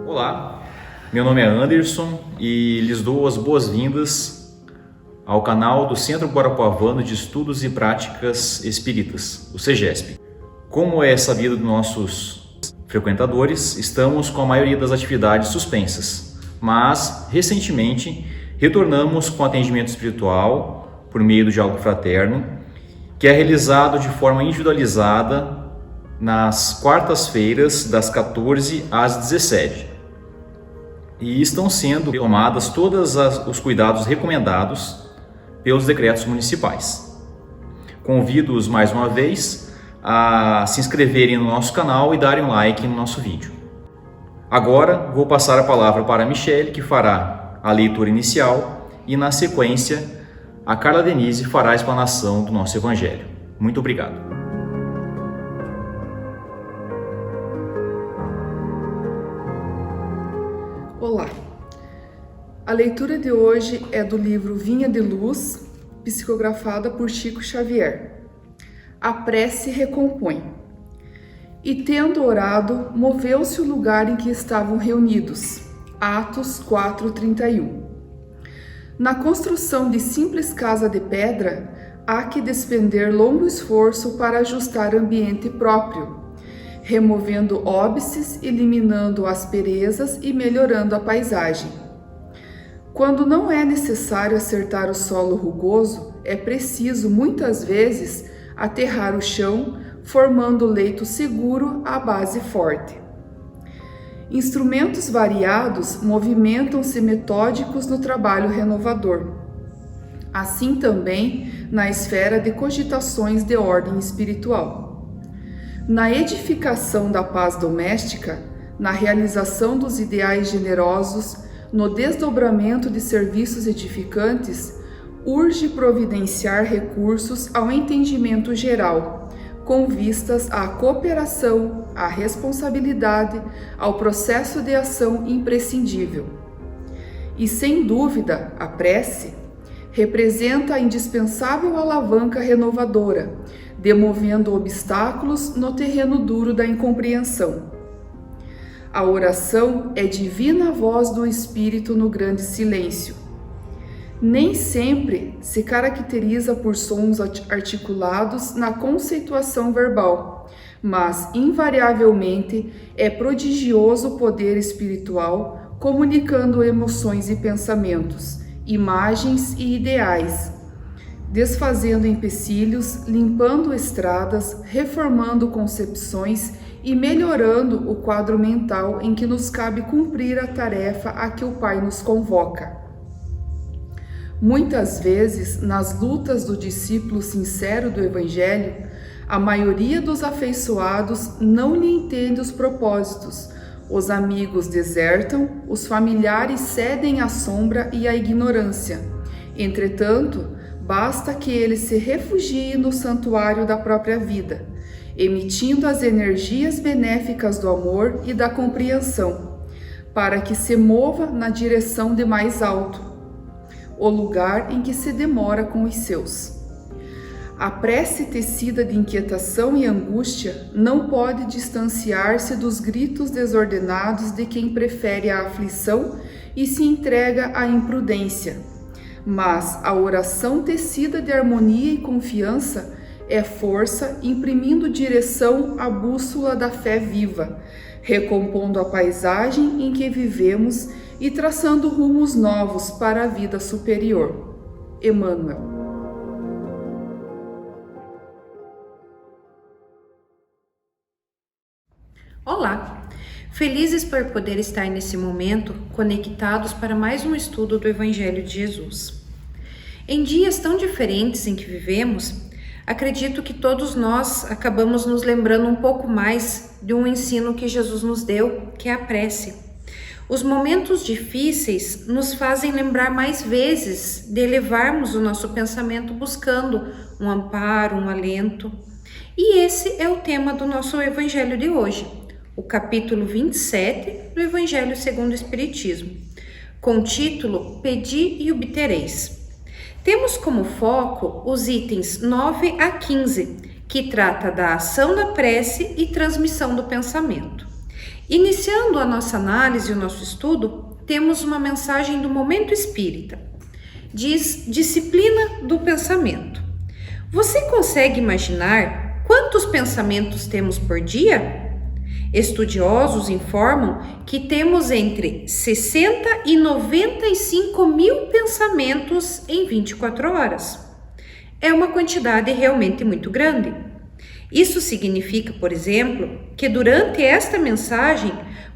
Olá, meu nome é Anderson e lhes dou as boas-vindas ao canal do Centro Guarapuavano de Estudos e Práticas Espíritas, o CEGESP. Como é sabido dos nossos frequentadores, estamos com a maioria das atividades suspensas, mas recentemente retornamos com atendimento espiritual por meio do diálogo fraterno, que é realizado de forma individualizada nas quartas-feiras das 14 às 17. E estão sendo tomadas todos os cuidados recomendados pelos decretos municipais. Convido-os mais uma vez a se inscreverem no nosso canal e darem um like no nosso vídeo. Agora vou passar a palavra para a Michele, que fará a leitura inicial, e na sequência a Carla Denise fará a explanação do nosso Evangelho. Muito obrigado. Olá! A leitura de hoje é do livro Vinha de Luz, psicografada por Chico Xavier. A prece recompõe. E tendo orado, moveu-se o lugar em que estavam reunidos. Atos 4:31. Na construção de simples casa de pedra, há que despender longo esforço para ajustar ambiente próprio, removendo óbices, eliminando asperezas e melhorando a paisagem. Quando não é necessário acertar o solo rugoso, é preciso, muitas vezes, aterrar o chão, formando leito seguro à base forte. Instrumentos variados movimentam-se metódicos no trabalho renovador. Assim também na esfera de cogitações de ordem espiritual. Na edificação da paz doméstica, na realização dos ideais generosos, no desdobramento de serviços edificantes, urge providenciar recursos ao entendimento geral, com vistas à cooperação, à responsabilidade, ao processo de ação imprescindível. E sem dúvida, a prece representa a indispensável alavanca renovadora, demovendo obstáculos no terreno duro da incompreensão. A oração é divina voz do Espírito no grande silêncio. Nem sempre se caracteriza por sons articulados na conceituação verbal, mas invariavelmente é prodigioso poder espiritual comunicando emoções e pensamentos, imagens e ideais, desfazendo empecilhos, limpando estradas, reformando concepções e melhorando o quadro mental em que nos cabe cumprir a tarefa a que o Pai nos convoca. Muitas vezes, nas lutas do discípulo sincero do Evangelho, a maioria dos afeiçoados não lhe entende os propósitos, os amigos desertam, os familiares cedem à sombra e à ignorância. Entretanto, basta que ele se refugie no santuário da própria vida, emitindo as energias benéficas do amor e da compreensão, para que se mova na direção de mais alto, o lugar em que se demora com os seus. A prece tecida de inquietação e angústia não pode distanciar-se dos gritos desordenados de quem prefere a aflição e se entrega à imprudência. Mas a oração tecida de harmonia e confiança é força, imprimindo direção à bússola da fé viva, recompondo a paisagem em que vivemos e traçando rumos novos para a vida superior. Emmanuel. Olá! Felizes por poder estar nesse momento conectados para mais um estudo do Evangelho de Jesus. Em dias tão diferentes em que vivemos, acredito que todos nós acabamos nos lembrando um pouco mais de um ensino que Jesus nos deu, que é a prece. Os momentos difíceis nos fazem lembrar mais vezes de elevarmos o nosso pensamento buscando um amparo, um alento. E esse é o tema do nosso Evangelho de hoje, o capítulo 27 do Evangelho segundo o Espiritismo, com o título Pedi e obtereis. Temos como foco os itens 9 a 15, que trata da ação da prece e transmissão do pensamento. Iniciando a nossa análise e o nosso estudo, temos uma mensagem do Momento Espírita. Diz disciplina do pensamento. Você consegue imaginar quantos pensamentos temos por dia? Estudiosos informam que temos entre 60 e 95 mil pensamentos em 24 horas. É uma quantidade realmente muito grande. Isso significa, por exemplo, que durante esta mensagem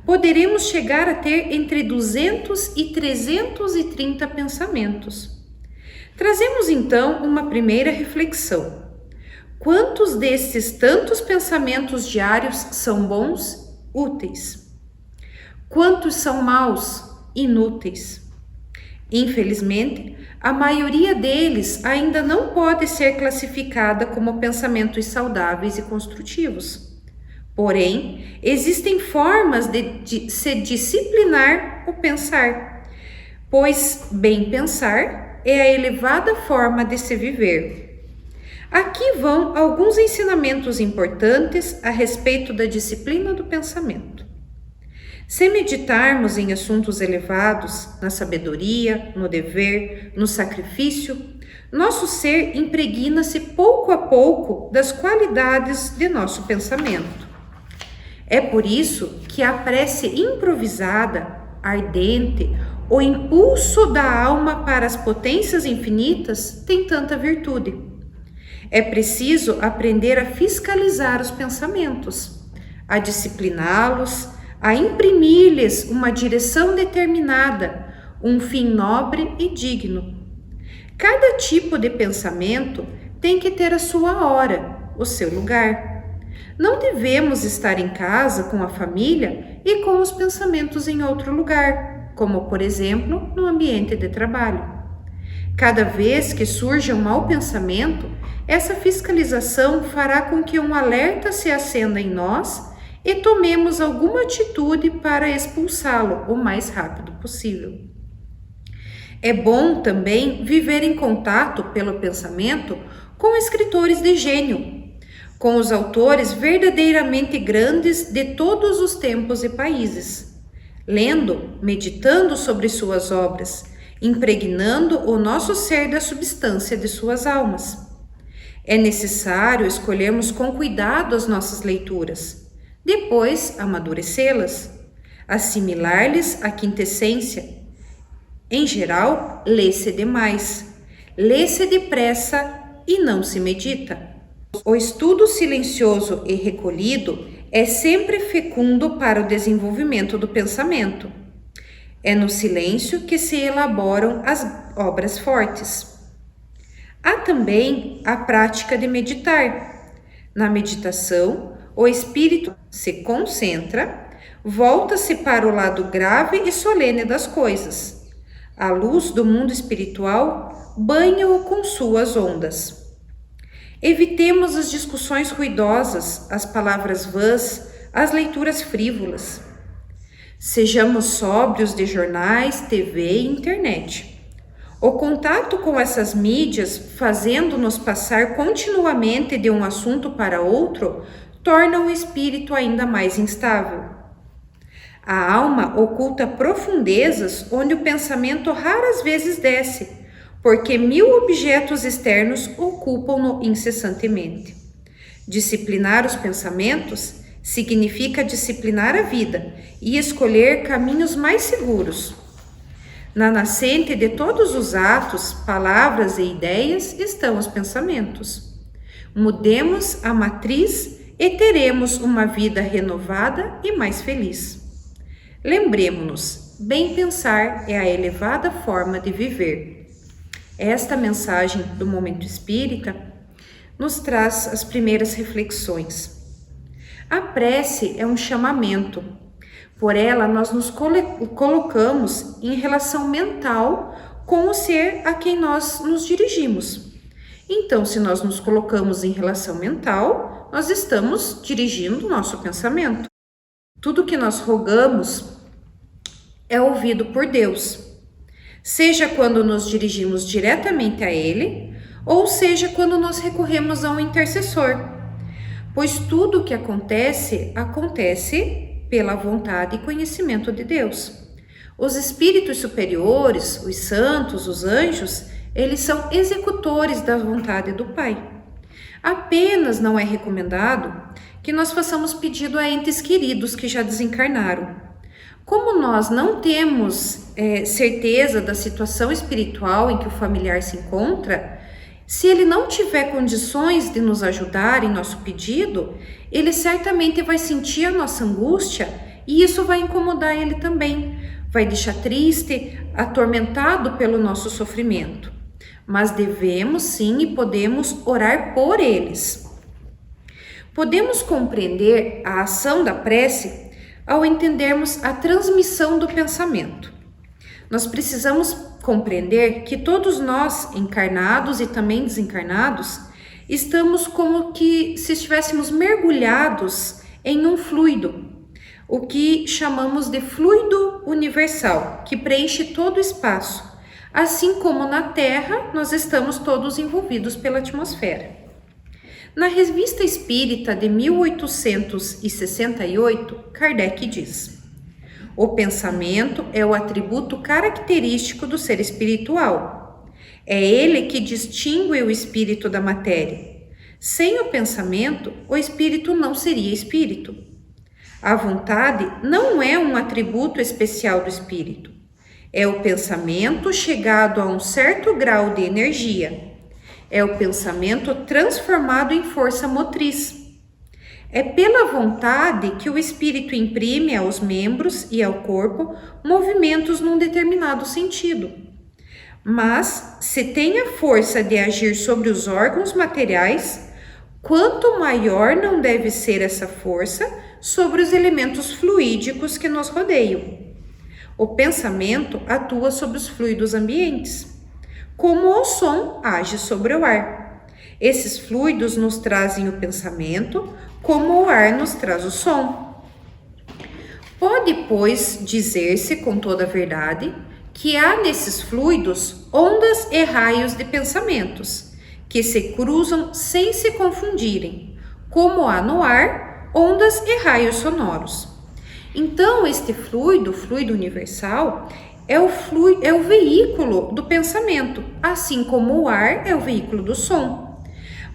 poderemos chegar a ter entre 200 e 330 pensamentos. Trazemos então uma primeira reflexão. Quantos desses tantos pensamentos diários são bons, úteis? Quantos são maus, inúteis? Infelizmente, a maioria deles ainda não pode ser classificada como pensamentos saudáveis e construtivos. Porém, existem formas de se disciplinar o pensar, pois bem pensar é a elevada forma de se viver. Aqui vão alguns ensinamentos importantes a respeito da disciplina do pensamento. Se meditarmos em assuntos elevados, na sabedoria, no dever, no sacrifício, nosso ser impregna-se pouco a pouco das qualidades de nosso pensamento. É por isso que a prece improvisada, ardente, o impulso da alma para as potências infinitas tem tanta virtude. É preciso aprender a fiscalizar os pensamentos, a discipliná-los, a imprimir-lhes uma direção determinada, um fim nobre e digno. Cada tipo de pensamento tem que ter a sua hora, o seu lugar. Não devemos estar em casa com a família e com os pensamentos em outro lugar, como, por exemplo, no ambiente de trabalho. Cada vez que surja um mau pensamento, essa fiscalização fará com que um alerta se acenda em nós e tomemos alguma atitude para expulsá-lo o mais rápido possível. É bom também viver em contato pelo pensamento com escritores de gênio, com os autores verdadeiramente grandes de todos os tempos e países, lendo, meditando sobre suas obras, impregnando o nosso ser da substância de suas almas. É necessário escolhermos com cuidado as nossas leituras, depois amadurecê-las, assimilar-lhes a quintessência. Em geral, lê-se demais, lê-se depressa e não se medita. O estudo silencioso e recolhido é sempre fecundo para o desenvolvimento do pensamento. É no silêncio que se elaboram as obras fortes. Há também a prática de meditar. Na meditação, o espírito se concentra, volta-se para o lado grave e solene das coisas. A luz do mundo espiritual banha-o com suas ondas. Evitemos as discussões ruidosas, as palavras vãs, as leituras frívolas. Sejamos sóbrios de jornais, TV e internet. O contato com essas mídias, fazendo-nos passar continuamente de um assunto para outro, torna o espírito ainda mais instável. A alma oculta profundezas onde o pensamento raras vezes desce, porque 1000 objetos externos ocupam-no incessantemente. Disciplinar os pensamentos significa disciplinar a vida e escolher caminhos mais seguros. Na nascente de todos os atos, palavras e ideias estão os pensamentos. Mudemos a matriz e teremos uma vida renovada e mais feliz. Lembremos-nos, bem pensar é a elevada forma de viver. Esta mensagem do Momento Espírita nos traz as primeiras reflexões. A prece é um chamamento. Por ela, nós nos colocamos em relação mental com o ser a quem nós nos dirigimos. Então, se nós nos colocamos em relação mental, nós estamos dirigindo o nosso pensamento. Tudo que nós rogamos é ouvido por Deus, seja quando nos dirigimos diretamente a Ele, ou seja quando nós recorremos a um intercessor, pois tudo o que acontece pela vontade e conhecimento de Deus. Os espíritos superiores, os santos, os anjos, eles são executores da vontade do Pai. Apenas não é recomendado que nós façamos pedido a entes queridos que já desencarnaram. Como nós não temos certeza da situação espiritual em que o familiar se encontra, se ele não tiver condições de nos ajudar em nosso pedido, ele certamente vai sentir a nossa angústia e isso vai incomodar ele também, vai deixar triste, atormentado pelo nosso sofrimento. Mas devemos sim e podemos orar por eles. Podemos compreender a ação da prece ao entendermos a transmissão do pensamento. Nós precisamos compreender que todos nós, encarnados e também desencarnados, estamos como que se estivéssemos mergulhados em um fluido, o que chamamos de fluido universal, que preenche todo o espaço, assim como na Terra nós estamos todos envolvidos pela atmosfera. Na Revista Espírita de 1868, Kardec diz: o pensamento é o atributo característico do ser espiritual. É ele que distingue o espírito da matéria. Sem o pensamento, o espírito não seria espírito. A vontade não é um atributo especial do espírito. É o pensamento chegado a um certo grau de energia. É o pensamento transformado em força motriz. É pela vontade que o espírito imprime aos membros e ao corpo movimentos num determinado sentido. Mas, se tem a força de agir sobre os órgãos materiais, quanto maior não deve ser essa força sobre os elementos fluídicos que nos rodeiam. O pensamento atua sobre os fluidos ambientes, como o som age sobre o ar. Esses fluidos nos trazem o pensamento, como o ar nos traz o som. Pode, pois, dizer-se com toda a verdade que há nesses fluidos ondas e raios de pensamentos, que se cruzam sem se confundirem, como há no ar ondas e raios sonoros. Então, este fluido universal, é o veículo do pensamento, assim como o ar é o veículo do som.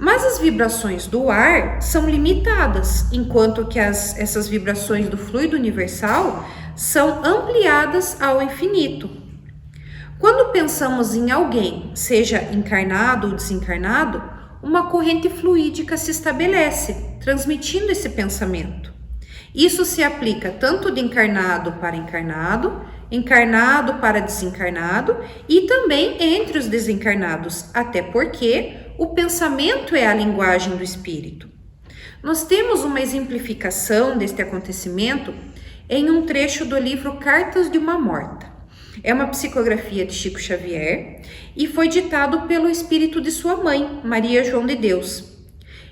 Mas as vibrações do ar são limitadas, enquanto que essas vibrações do fluido universal são ampliadas ao infinito. Quando pensamos em alguém, seja encarnado ou desencarnado, uma corrente fluídica se estabelece, transmitindo esse pensamento. Isso se aplica tanto de encarnado para encarnado, encarnado para desencarnado e também entre os desencarnados, até porque o pensamento é a linguagem do espírito. Nós temos uma exemplificação deste acontecimento em um trecho do livro Cartas de uma Morta. É uma psicografia de Chico Xavier e foi ditado pelo espírito de sua mãe, Maria João de Deus.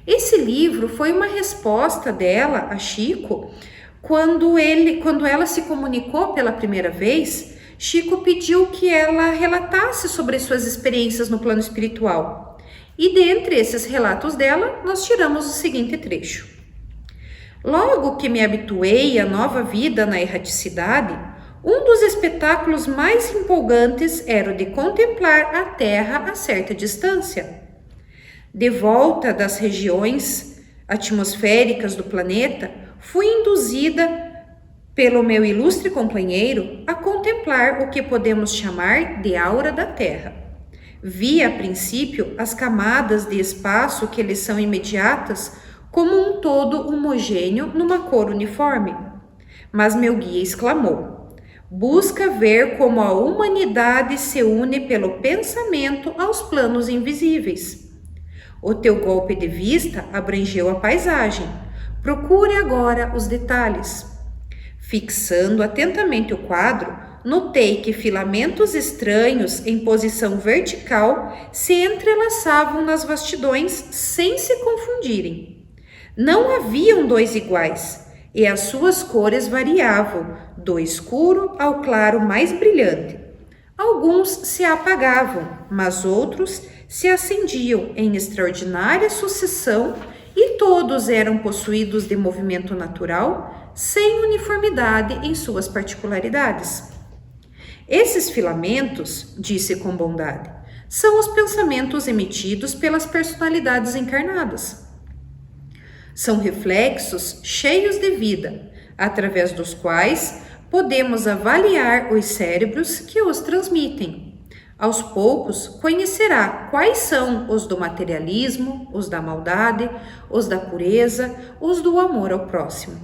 Esse livro foi uma resposta dela a Chico quando ela se comunicou pela primeira vez. Chico pediu que ela relatasse sobre suas experiências no plano espiritual. E dentre esses relatos dela, nós tiramos o seguinte trecho. Logo que me habituei à nova vida na erraticidade, um dos espetáculos mais empolgantes era o de contemplar a Terra a certa distância. De volta das regiões atmosféricas do planeta, fui induzida pelo meu ilustre companheiro a contemplar o que podemos chamar de aura da Terra. Vi, a princípio, as camadas de espaço que lhes são imediatas como um todo homogêneo numa cor uniforme. Mas meu guia exclamou: busca ver como a humanidade se une pelo pensamento aos planos invisíveis. O teu golpe de vista abrangeu a paisagem. Procure agora os detalhes. Fixando atentamente o quadro, notei que filamentos estranhos em posição vertical se entrelaçavam nas vastidões sem se confundirem. Não haviam dois iguais, e as suas cores variavam, do escuro ao claro mais brilhante. Alguns se apagavam, mas outros se acendiam em extraordinária sucessão e que todos eram possuídos de movimento natural, sem uniformidade em suas particularidades. Esses filamentos, disse com bondade, são os pensamentos emitidos pelas personalidades encarnadas. São reflexos cheios de vida, através dos quais podemos avaliar os cérebros que os transmitem. Aos poucos, conhecerá quais são os do materialismo, os da maldade, os da pureza, os do amor ao próximo.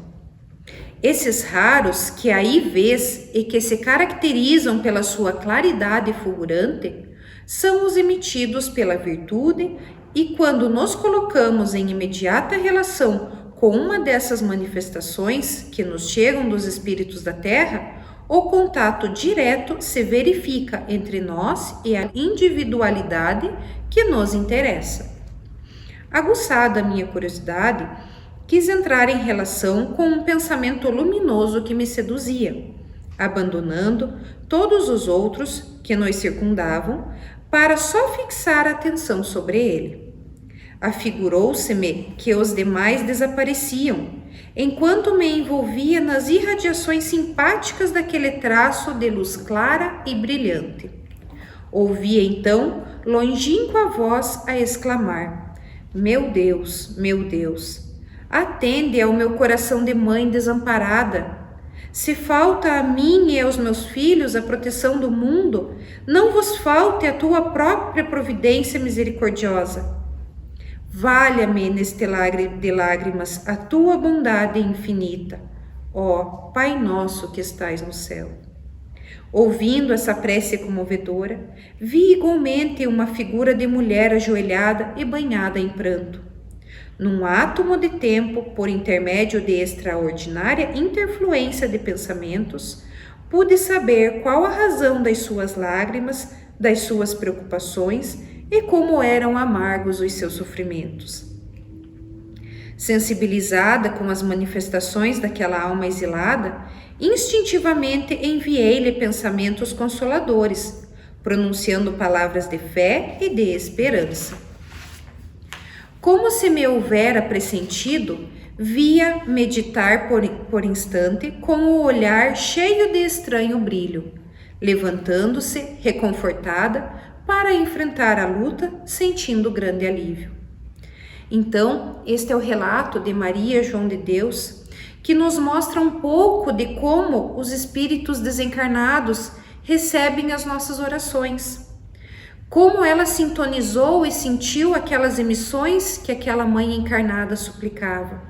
Esses raros que aí vês e que se caracterizam pela sua claridade fulgurante, são os emitidos pela virtude, e quando nos colocamos em imediata relação com uma dessas manifestações que nos chegam dos espíritos da Terra, o contato direto se verifica entre nós e a individualidade que nos interessa. Aguçada a minha curiosidade, quis entrar em relação com um pensamento luminoso que me seduzia, abandonando todos os outros que nos circundavam para só fixar a atenção sobre ele. Afigurou-se-me que os demais desapareciam, enquanto me envolvia nas irradiações simpáticas daquele traço de luz clara e brilhante. Ouvia então longínqua voz a exclamar: meu Deus, atende ao meu coração de mãe desamparada. Se falta a mim e aos meus filhos a proteção do mundo, não vos falte a tua própria providência misericordiosa. Valha-me neste lagre de lágrimas a tua bondade infinita, ó Pai nosso que estais no céu. Ouvindo essa prece comovedora, vi igualmente uma figura de mulher ajoelhada e banhada em pranto. Num átomo de tempo, por intermédio de extraordinária interfluência de pensamentos, pude saber qual a razão das suas lágrimas, das suas preocupações e como eram amargos os seus sofrimentos. Sensibilizada com as manifestações daquela alma exilada, instintivamente enviei-lhe pensamentos consoladores, pronunciando palavras de fé e de esperança. Como se me houvera pressentido, via meditar por instante com o olhar cheio de estranho brilho, levantando-se, reconfortada, para enfrentar a luta, sentindo grande alívio. Então, este é o relato de Maria João de Deus, que nos mostra um pouco de como os espíritos desencarnados recebem as nossas orações. Como ela sintonizou e sentiu aquelas emissões que aquela mãe encarnada suplicava.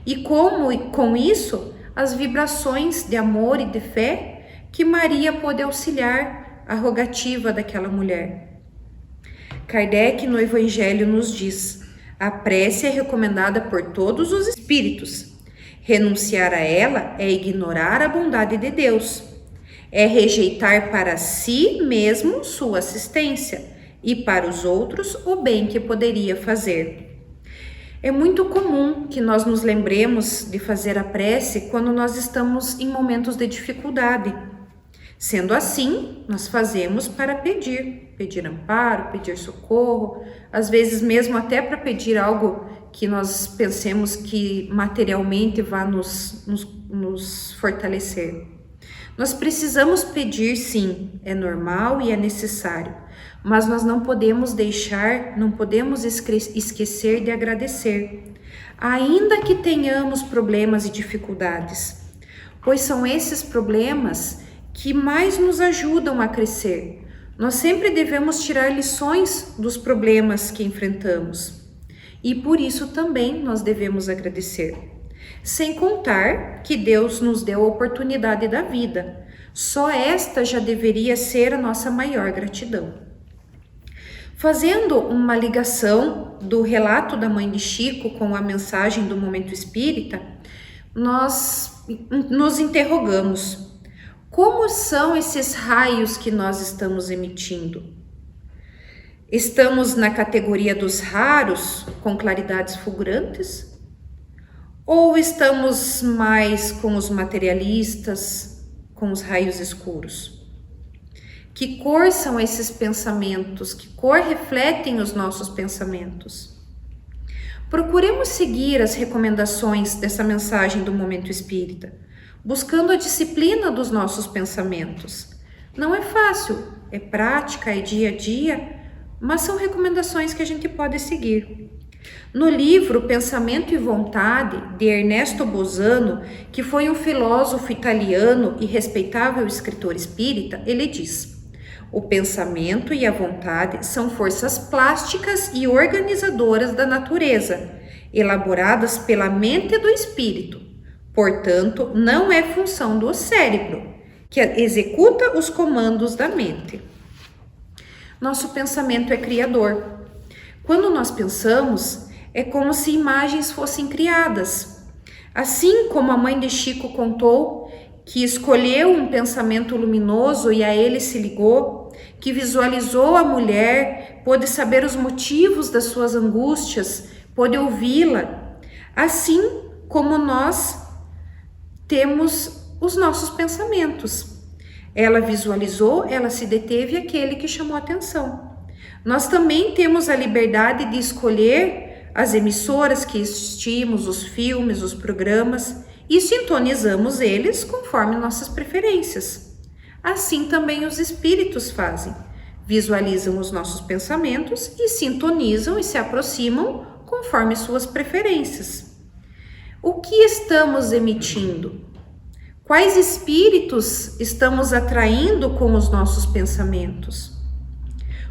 E como, com isso, as vibrações de amor e de fé que Maria pôde auxiliar a rogativa daquela mulher. Kardec no Evangelho nos diz: a prece é recomendada por todos os espíritos. Renunciar a ela é ignorar a bondade de Deus. É rejeitar para si mesmo sua assistência e para os outros o bem que poderia fazer. É muito comum que nós nos lembremos de fazer a prece quando nós estamos em momentos de dificuldade. Sendo assim, nós fazemos para pedir amparo, pedir socorro, às vezes mesmo até para pedir algo que nós pensemos que materialmente vá nos fortalecer. Nós precisamos pedir, sim, é normal e é necessário, mas nós não podemos esquecer de agradecer, ainda que tenhamos problemas e dificuldades, pois são esses problemas que mais nos ajudam a crescer. Nós sempre devemos tirar lições dos problemas que enfrentamos. E por isso também nós devemos agradecer. Sem contar que Deus nos deu a oportunidade da vida. Só esta já deveria ser a nossa maior gratidão. Fazendo uma ligação do relato da mãe de Chico com a mensagem do Momento Espírita, nós nos interrogamos: como são esses raios que nós estamos emitindo? Estamos na categoria dos raros, com claridades fulgurantes? Ou estamos mais com os materialistas, com os raios escuros? Que cor são esses pensamentos? Que cor refletem os nossos pensamentos? Procuremos seguir as recomendações dessa mensagem do Momento Espírita, buscando a disciplina dos nossos pensamentos. Não é fácil, é prática, é dia a dia, mas são recomendações que a gente pode seguir. No livro Pensamento e Vontade, de Ernesto Bosano, que foi um filósofo italiano e respeitável escritor espírita, ele diz: o pensamento e a vontade são forças plásticas e organizadoras da natureza, elaboradas pela mente do espírito. Portanto, não é função do cérebro, que executa os comandos da mente. Nosso pensamento é criador. Quando nós pensamos, é como se imagens fossem criadas. Assim como a mãe de Chico contou, que escolheu um pensamento luminoso e a ele se ligou, que visualizou a mulher, pôde saber os motivos das suas angústias, pôde ouvi-la. Assim como nós temos os nossos pensamentos. Ela visualizou, ela se deteve aquele que chamou a atenção. Nós também temos a liberdade de escolher as emissoras que assistimos, os filmes, os programas, e sintonizamos eles conforme nossas preferências. Assim também os espíritos fazem. Visualizam os nossos pensamentos e sintonizam e se aproximam conforme suas preferências. O que estamos emitindo? Quais espíritos estamos atraindo com os nossos pensamentos?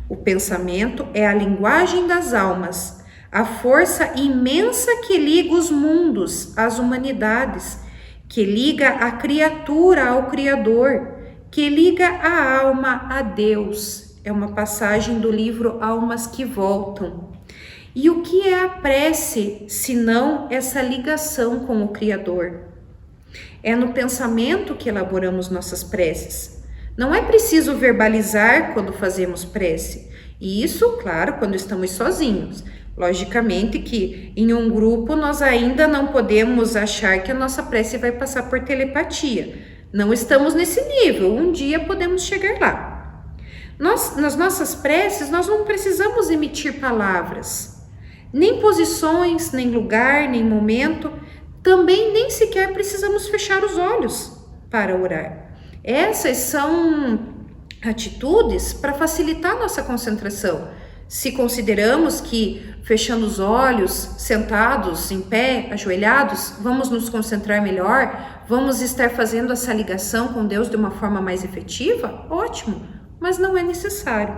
O pensamento é a linguagem das almas, a força imensa que liga os mundos, as humanidades, que liga a criatura ao Criador, que liga a alma a Deus. É uma passagem do livro Almas que Voltam. E o que é a prece, senão essa ligação com o Criador? É no pensamento que elaboramos nossas preces. Não é preciso verbalizar quando fazemos prece. E isso, claro, quando estamos sozinhos. Logicamente que em um grupo nós ainda não podemos achar que a nossa prece vai passar por telepatia. Não estamos nesse nível, um dia podemos chegar lá. Nas nossas preces, nós não precisamos emitir palavras, nem posições, nem lugar, nem momento. Também nem sequer precisamos fechar os olhos para orar. Essas são atitudes para facilitar nossa concentração. Se consideramos que fechando os olhos, sentados, em pé, ajoelhados, vamos nos concentrar melhor, vamos estar fazendo essa ligação com Deus de uma forma mais efetiva, ótimo, mas não é necessário.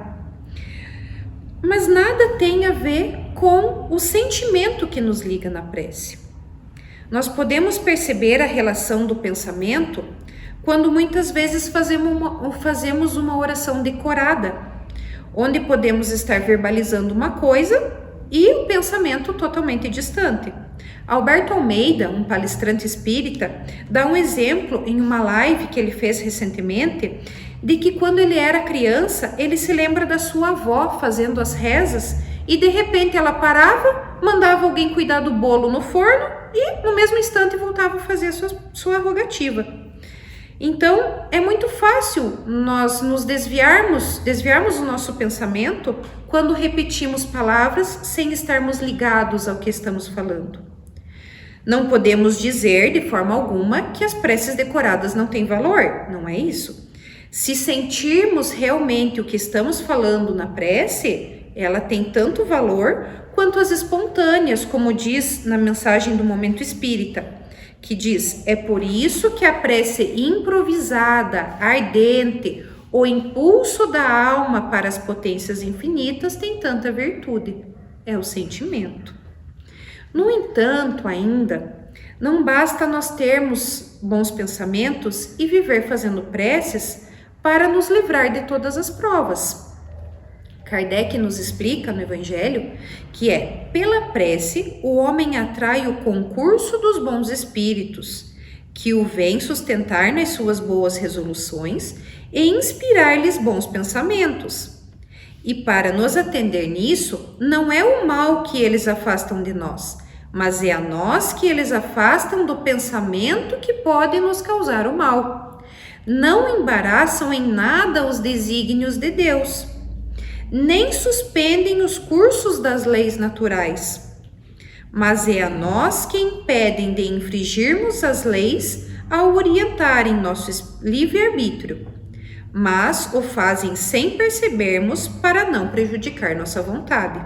Mas nada tem a ver com o sentimento que nos liga na prece. Nós podemos perceber a relação do pensamento quando muitas vezes fazemos uma oração decorada, onde podemos estar verbalizando uma coisa e o pensamento totalmente distante. Alberto Almeida, um palestrante espírita, dá um exemplo em uma live que ele fez recentemente, de que quando ele era criança, ele se lembra da sua avó fazendo as rezas e de repente ela parava, mandava alguém cuidar do bolo no forno e no mesmo instante voltava a fazer a sua rogativa. Então, é muito fácil nós nos desviarmos o nosso pensamento quando repetimos palavras sem estarmos ligados ao que estamos falando. Não podemos dizer de forma alguma que as preces decoradas não têm valor, não é isso. Se sentirmos realmente o que estamos falando na prece, ela tem tanto valor quanto as espontâneas, como diz na mensagem do Momento Espírita, que diz: é por isso que a prece improvisada, ardente, o impulso da alma para as potências infinitas tem tanta virtude. É o sentimento. No entanto, ainda, não basta nós termos bons pensamentos e viver fazendo preces para nos livrar de todas as provas. Kardec nos explica no Evangelho que é pela prece o homem atrai o concurso dos bons espíritos, que o vêm sustentar nas suas boas resoluções e inspirar-lhes bons pensamentos. E para nos atender nisso, não é o mal que eles afastam de nós, mas é a nós que eles afastam do pensamento que pode nos causar o mal. Não embaraçam em nada os desígnios de Deus, nem suspendem os cursos das leis naturais. mas é a nós que impedem de infringirmos as leis ao orientarem nosso livre-arbítrio, mas o fazem sem percebermos para não prejudicar nossa vontade.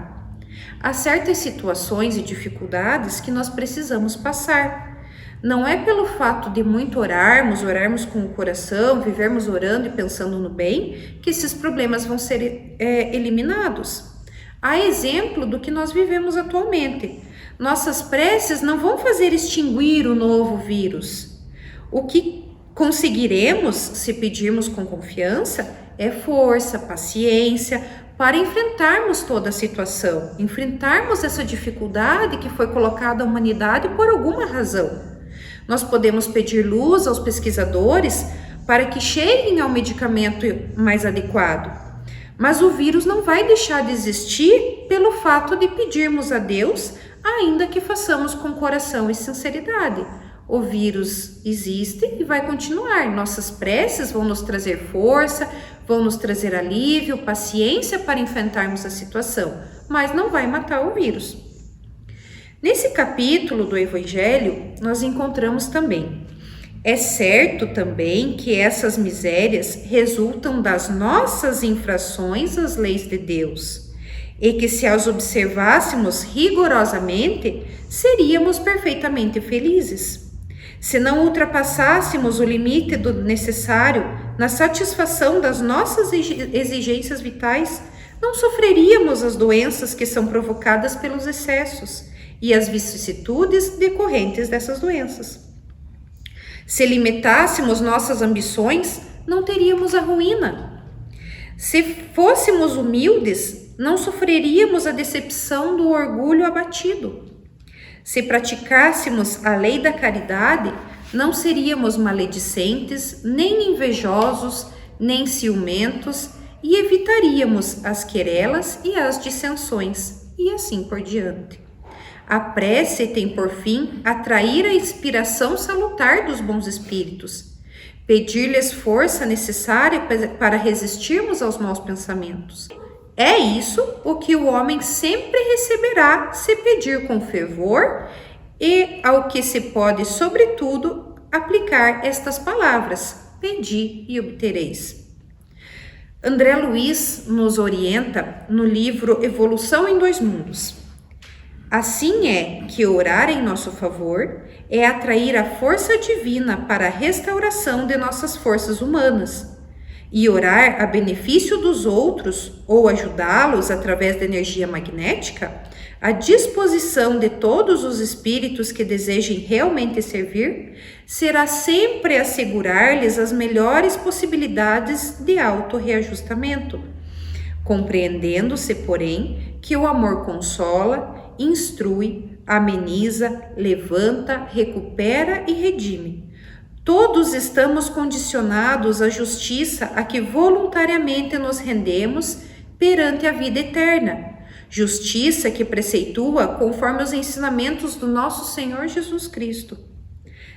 Há certas situações e dificuldades que nós precisamos passar. Não é pelo fato de muito orarmos com o coração, vivermos orando e pensando no bem, que esses problemas vão ser eliminados. Há exemplo do que nós vivemos atualmente. Nossas preces não vão fazer extinguir o novo vírus. O que conseguiremos, se pedirmos com confiança, é força, paciência, para enfrentarmos toda a situação, enfrentarmos essa dificuldade que foi colocada à humanidade por alguma razão. Nós podemos pedir luz aos pesquisadores para que cheguem ao medicamento mais adequado, mas o vírus não vai deixar de existir pelo fato de pedirmos a Deus, ainda que façamos com coração e sinceridade. O vírus existe e vai continuar. Nossas preces vão nos trazer força, vão nos trazer alívio, paciência para enfrentarmos a situação, mas não vai matar o vírus. Nesse capítulo do Evangelho, nós encontramos também: é certo também que essas misérias resultam das nossas infrações às leis de Deus, e que se as observássemos rigorosamente, seríamos perfeitamente felizes. Se não ultrapassássemos o limite do necessário na satisfação das nossas exigências vitais, não sofreríamos as doenças que são provocadas pelos excessos e as vicissitudes decorrentes dessas doenças. Se limitássemos nossas ambições, não teríamos a ruína. Se fôssemos humildes, não sofreríamos a decepção do orgulho abatido. Se praticássemos a lei da caridade, não seríamos maledicentes, nem invejosos, nem ciumentos, e evitaríamos as querelas e as dissensões, e assim por diante. A prece tem por fim atrair a inspiração salutar dos bons espíritos, pedir-lhes força necessária para resistirmos aos maus pensamentos. É isso o que o homem sempre receberá se pedir com fervor, e ao que se pode, sobretudo, aplicar estas palavras: pedi e obtereis. André Luiz nos orienta no livro Evolução em Dois Mundos. Assim é que orar em nosso favor é atrair a força divina para a restauração de nossas forças humanas. E orar a benefício dos outros ou ajudá-los através da energia magnética, a disposição de todos os espíritos que desejem realmente servir, será sempre assegurar-lhes as melhores possibilidades de autorreajustamento, compreendendo-se, porém, que o amor consola, instrui, ameniza, levanta, recupera e redime. Todos estamos condicionados à justiça a que voluntariamente nos rendemos perante a vida eterna. Justiça que preceitua conforme os ensinamentos do nosso Senhor Jesus Cristo.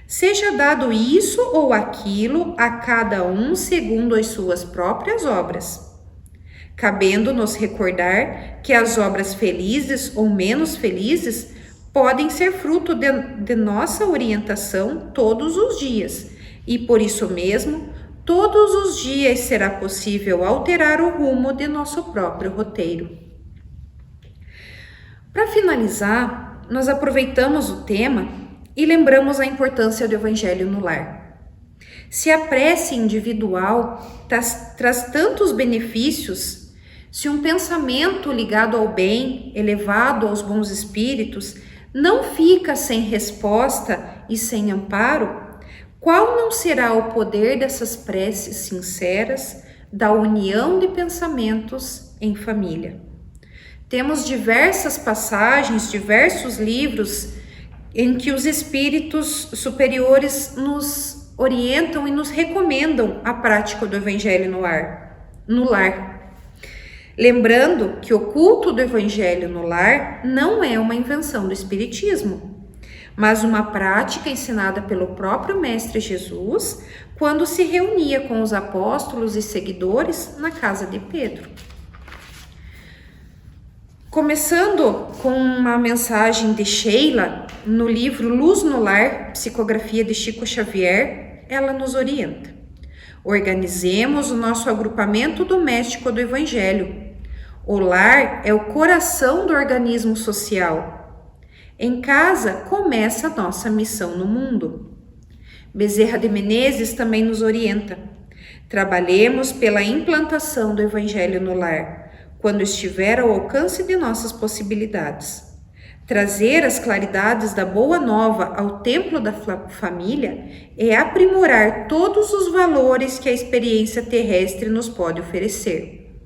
Seja dado isso ou aquilo a cada um segundo as suas próprias obras. Cabendo-nos recordar que as obras felizes ou menos felizes podem ser fruto de nossa orientação todos os dias, e por isso mesmo, todos os dias será possível alterar o rumo de nosso próprio roteiro. Para finalizar, nós aproveitamos o tema e lembramos a importância do Evangelho no lar. Se a prece individual traz tantos benefícios, se um pensamento ligado ao bem, elevado aos bons espíritos, não fica sem resposta e sem amparo, qual não será o poder dessas preces sinceras, da união de pensamentos em família? Temos diversas passagens, diversos livros em que os espíritos superiores nos orientam e nos recomendam a prática do Evangelho no lar. Lembrando que o culto do Evangelho no lar não é uma invenção do Espiritismo, mas uma prática ensinada pelo próprio Mestre Jesus quando se reunia com os apóstolos e seguidores na casa de Pedro. Começando com uma mensagem de Sheila, no livro Luz no Lar, psicografia de Chico Xavier, ela nos orienta. Organizemos o nosso agrupamento doméstico do Evangelho. O lar é o coração do organismo social. Em casa começa a nossa missão no mundo. Bezerra de Menezes também nos orienta. Trabalhemos pela implantação do Evangelho no lar, quando estiver ao alcance de nossas possibilidades. Trazer as claridades da Boa Nova ao templo da família é aprimorar todos os valores que a experiência terrestre nos pode oferecer.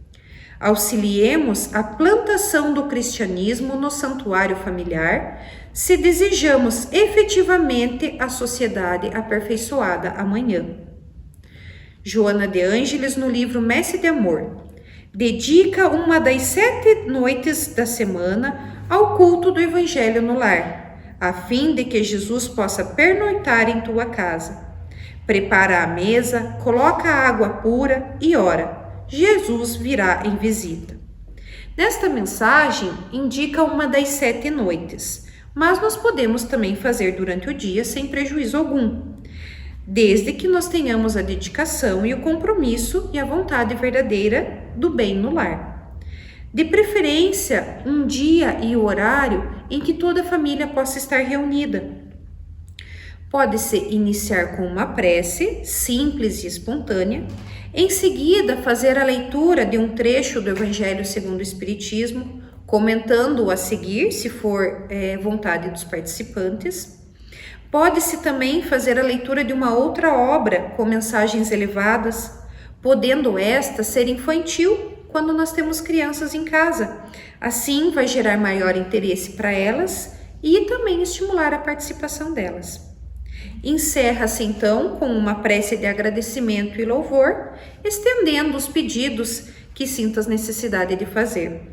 Auxiliemos a plantação do cristianismo no santuário familiar, se desejamos efetivamente a sociedade aperfeiçoada amanhã. Joana de Ângeles, no livro Messe de Amor, dedica uma das 7 noites da semana ao culto do Evangelho no lar, a fim de que Jesus possa pernoitar em tua casa. Prepara a mesa, coloca a água pura e ora. Jesus virá em visita. Nesta mensagem, indica uma das 7 noites, mas nós podemos também fazer durante o dia sem prejuízo algum, desde que nós tenhamos a dedicação e o compromisso e a vontade verdadeira do bem no lar. De preferência, um dia e o horário em que toda a família possa estar reunida. Pode-se iniciar com uma prece simples e espontânea, em seguida fazer a leitura de um trecho do Evangelho segundo o Espiritismo, comentando-o a seguir, se for vontade dos participantes. Pode-se também fazer a leitura de uma outra obra com mensagens elevadas, podendo esta ser infantil quando nós temos crianças em casa. Assim vai gerar maior interesse para elas e também estimular a participação delas. Encerra-se então com uma prece de agradecimento e louvor, estendendo os pedidos que sintas necessidade de fazer.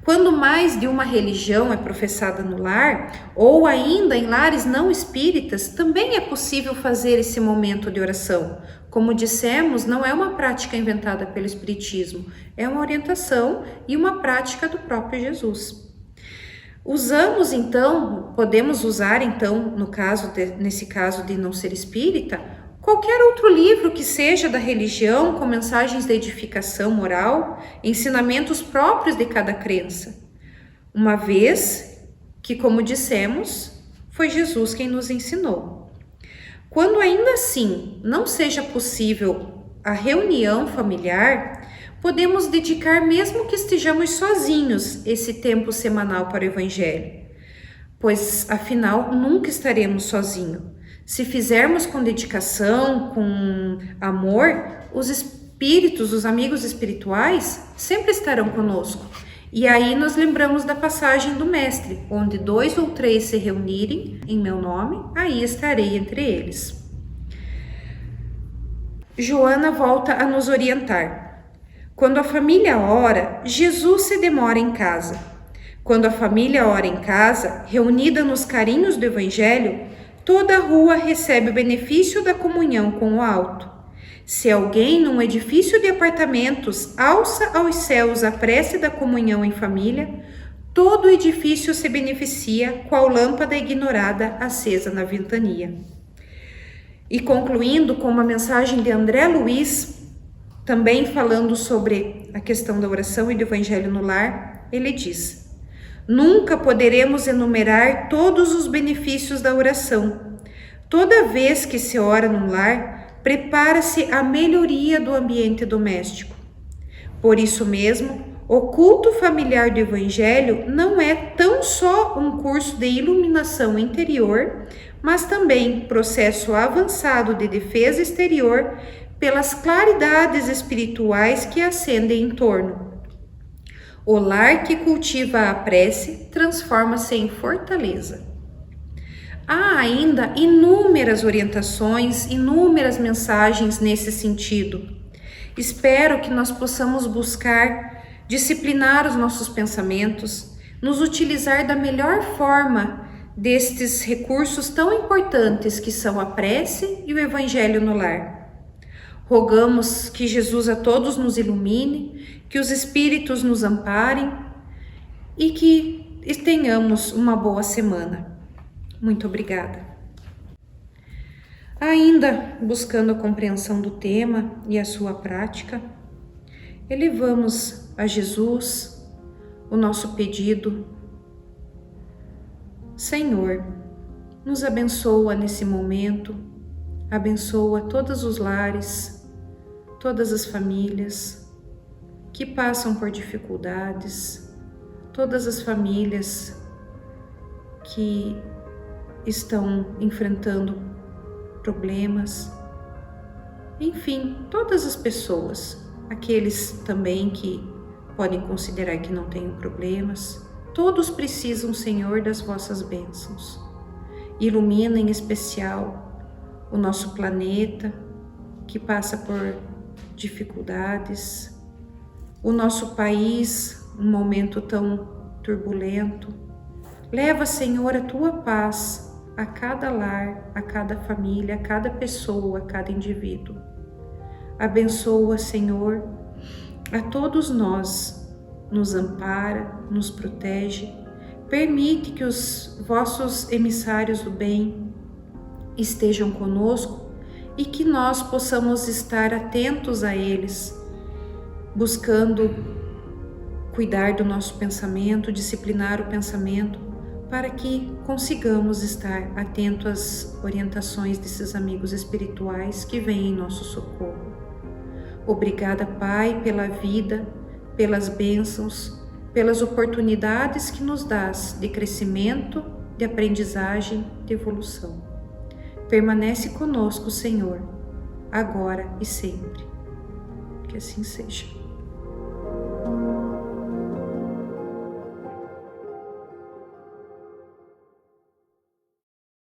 Quando mais de uma religião é professada no lar, ou ainda em lares não espíritas, também é possível fazer esse momento de oração. Como dissemos, não é uma prática inventada pelo Espiritismo, é uma orientação e uma prática do próprio Jesus. Podemos usar nesse caso de não ser espírita, qualquer outro livro que seja da religião com mensagens de edificação moral, ensinamentos próprios de cada crença. Uma vez que, como dissemos, foi Jesus quem nos ensinou. Quando ainda assim não seja possível a reunião familiar, podemos dedicar, mesmo que estejamos sozinhos, esse tempo semanal para o Evangelho, pois, afinal, nunca estaremos sozinhos. Se fizermos com dedicação, com amor, os espíritos, os amigos espirituais, sempre estarão conosco. E aí nós lembramos da passagem do Mestre, onde 2 ou 3 se reunirem em meu nome, aí estarei entre eles. Joana volta a nos orientar. Quando a família ora, Jesus se demora em casa. Quando a família ora em casa, reunida nos carinhos do Evangelho, toda a rua recebe o benefício da comunhão com o alto. Se alguém num edifício de apartamentos alça aos céus a prece da comunhão em família, todo o edifício se beneficia, qual lâmpada ignorada acesa na ventania. E concluindo com uma mensagem de André Luiz, também falando sobre a questão da oração e do Evangelho no lar, ele diz: nunca poderemos enumerar todos os benefícios da oração. Toda vez que se ora no lar, prepara-se a melhoria do ambiente doméstico. Por isso mesmo, o culto familiar do Evangelho não é tão só um curso de iluminação interior, mas também processo avançado de defesa exterior pelas claridades espirituais que ascendem em torno. O lar que cultiva a prece transforma-se em fortaleza. Há ainda inúmeras orientações, inúmeras mensagens nesse sentido. Espero que nós possamos buscar disciplinar os nossos pensamentos, nos utilizar da melhor forma destes recursos tão importantes que são a prece e o Evangelho no lar. Rogamos que Jesus a todos nos ilumine, que os Espíritos nos amparem e que tenhamos uma boa semana. Muito obrigada. Ainda buscando a compreensão do tema e a sua prática, elevamos a Jesus o nosso pedido. Senhor, nos abençoa nesse momento, abençoa todos os lares, todas as famílias que passam por dificuldades, todas as famílias que estão enfrentando problemas, enfim, todas as pessoas, aqueles também que podem considerar que não têm problemas, todos precisam, Senhor, das vossas bênçãos. Ilumina em especial o nosso planeta que passa por dificuldades, o nosso país, um momento tão turbulento. Leva, Senhor, a tua paz a cada lar, a cada família, a cada pessoa, a cada indivíduo. Abençoa, Senhor, a todos nós, nos ampara, nos protege, permite que os vossos emissários do bem estejam conosco e que nós possamos estar atentos a eles, buscando cuidar do nosso pensamento, disciplinar o pensamento, para que consigamos estar atentos às orientações desses amigos espirituais que vêm em nosso socorro. Obrigada, Pai, pela vida, pelas bênçãos, pelas oportunidades que nos dás de crescimento, de aprendizagem, de evolução. Permanece conosco, Senhor, agora e sempre. Que assim seja.